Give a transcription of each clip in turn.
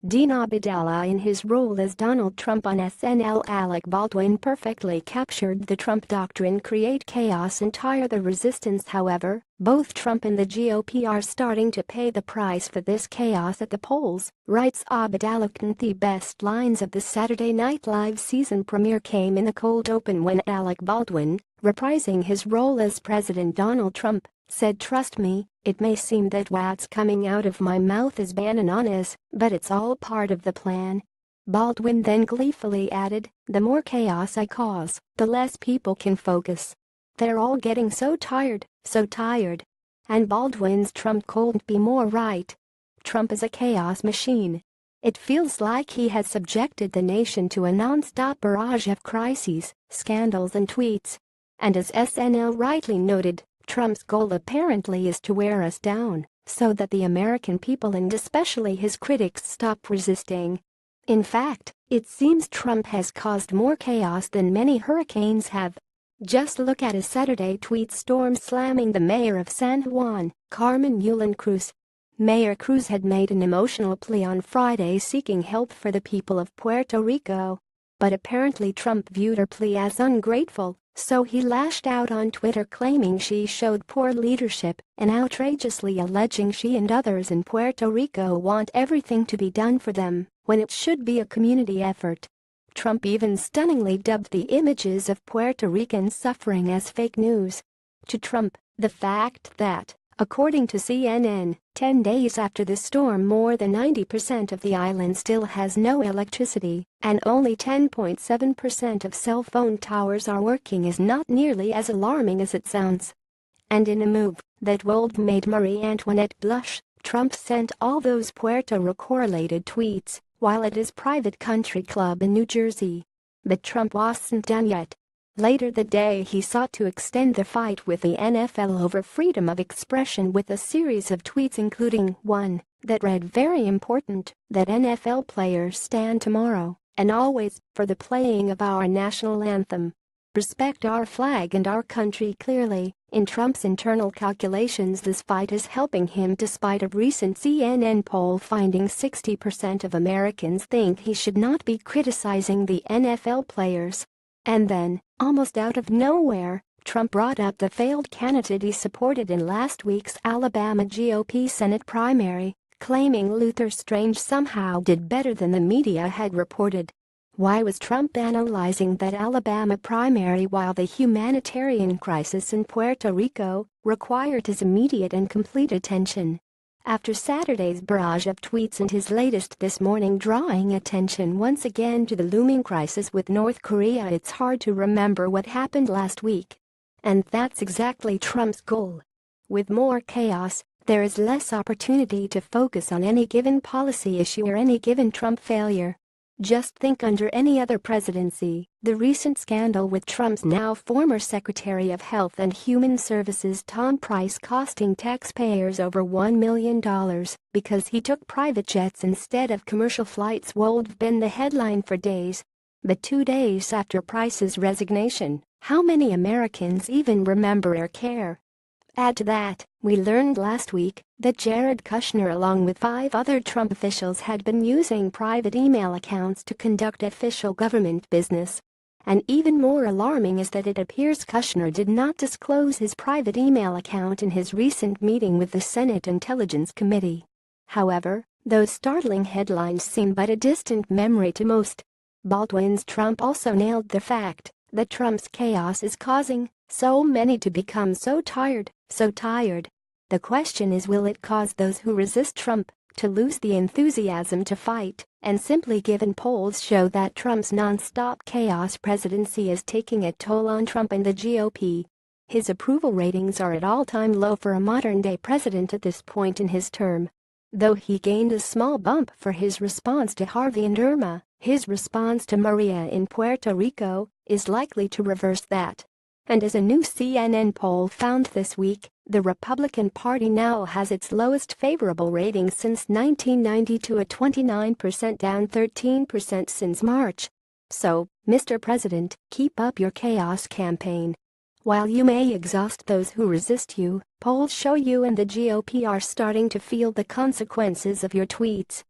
Dean Abdallah in his role as Donald Trump on SNL. Alec Baldwin perfectly captured the Trump doctrine: create chaos and tire the resistance. However, both Trump and the GOP are starting to pay the price for this chaos at the polls, writes Abdallah. The best lines of the Saturday Night Live season premiere came in the cold open when Alec Baldwin, reprising his role as President Donald Trump, said, "Trust me, it may seem that what's coming out of my mouth is bananas, but it's all part of the plan." Baldwin then gleefully added, "The more chaos I cause, the less people can focus. They're all getting so tired, so tired." And Baldwin's Trump couldn't be more right. Trump is a chaos machine. It feels like he has subjected the nation to a non-stop barrage of crises, scandals and tweets. And as SNL rightly noted, Trump's goal apparently is to wear us down so that the American people and especially his critics stop resisting. In fact, it seems Trump has caused more chaos than many hurricanes have. Just look at his Saturday tweet storm slamming the mayor of San Juan, Carmen Yulín Cruz. Mayor Cruz had made an emotional plea on Friday seeking help for the people of Puerto Rico. But apparently Trump viewed her plea as ungrateful, so he lashed out on Twitter claiming she showed poor leadership and outrageously alleging she and others in Puerto Rico want everything to be done for them when it should be a community effort. Trump even stunningly dubbed the images of Puerto Ricans suffering as fake news. To Trump, the fact that, according to CNN, 10 days after the storm more than 90% of the island still has no electricity and only 10.7% of cell phone towers are working is not nearly as alarming as it sounds. And in a move that made Marie Antoinette blush, Trump sent all those Puerto Rico-related tweets while at his private country club in New Jersey. But Trump wasn't done yet. Later that day he sought to extend the fight with the NFL over freedom of expression with a series of tweets including one that read, "Very important that NFL players stand tomorrow and always for the playing of our national anthem. Respect our flag and our country." Clearly, in Trump's internal calculations this fight is helping him despite a recent CNN poll finding 60% of Americans think he should not be criticizing the NFL players. And then, almost out of nowhere, Trump brought up the failed candidate he supported in last week's Alabama GOP Senate primary, claiming Luther Strange somehow did better than the media had reported. Why was Trump analyzing that Alabama primary while the humanitarian crisis in Puerto Rico required his immediate and complete attention? After Saturday's barrage of tweets and his latest this morning drawing attention once again to the looming crisis with North Korea, it's hard to remember what happened last week. And that's exactly Trump's goal. With more chaos, there is less opportunity to focus on any given policy issue or any given Trump failure. Just think under any other presidency, the recent scandal with Trump's now former Secretary of Health and Human Services Tom Price costing taxpayers over $1 million because he took private jets instead of commercial flights would been the headline for days. But 2 days after Price's resignation, how many Americans even remember or care? Add to that, we learned last week that Jared Kushner along with 5 other Trump officials had been using private email accounts to conduct official government business. And even more alarming is that it appears Kushner did not disclose his private email account in his recent meeting with the Senate Intelligence Committee. However, those startling headlines seem but a distant memory to most. Baldwin's Trump also nailed the fact that Trump's chaos is causing so many to become so tired, so tired. The question is, will it cause those who resist Trump to lose the enthusiasm to fight? And simply given polls show that Trump's non-stop chaos presidency is taking a toll on Trump and the GOP. His approval ratings are at all-time low for a modern-day president at this point in his term. Though he gained a small bump for his response to Harvey and Irma, his response to Maria in Puerto Rico is likely to reverse that. And as a new CNN poll found this week, the Republican Party now has its lowest favorable rating since 1992 at 29%, down 13% since March. So, Mr. President, keep up your chaos campaign. While you may exhaust those who resist you, polls show you and the GOP are starting to feel the consequences of your tweets.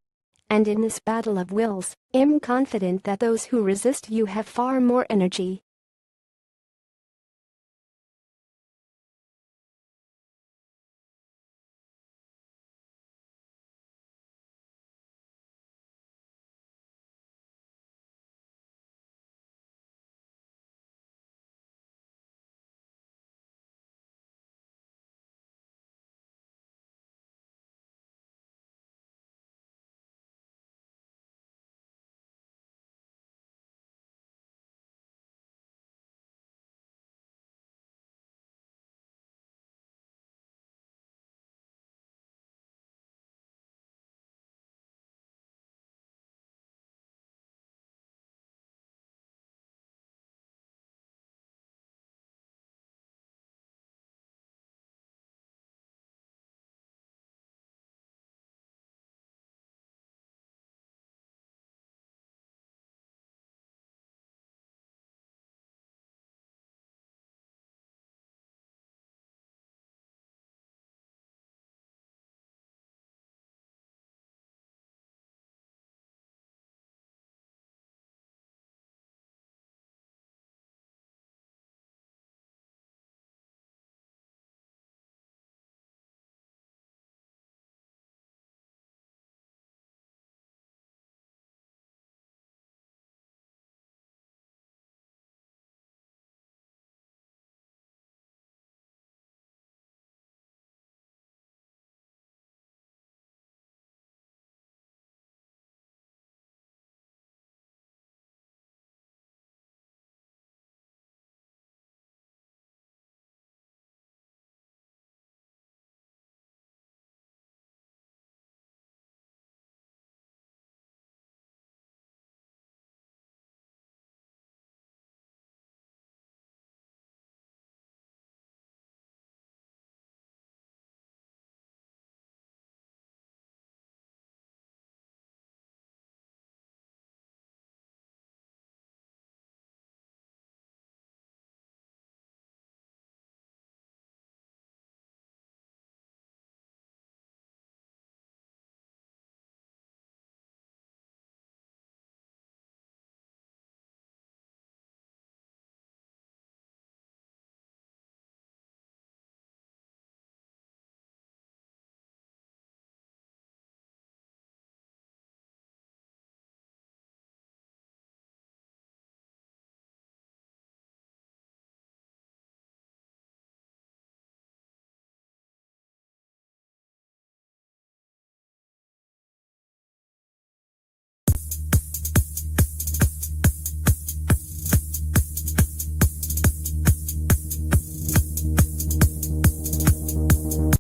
And in this battle of wills, I'm confident that those who resist you have far more energy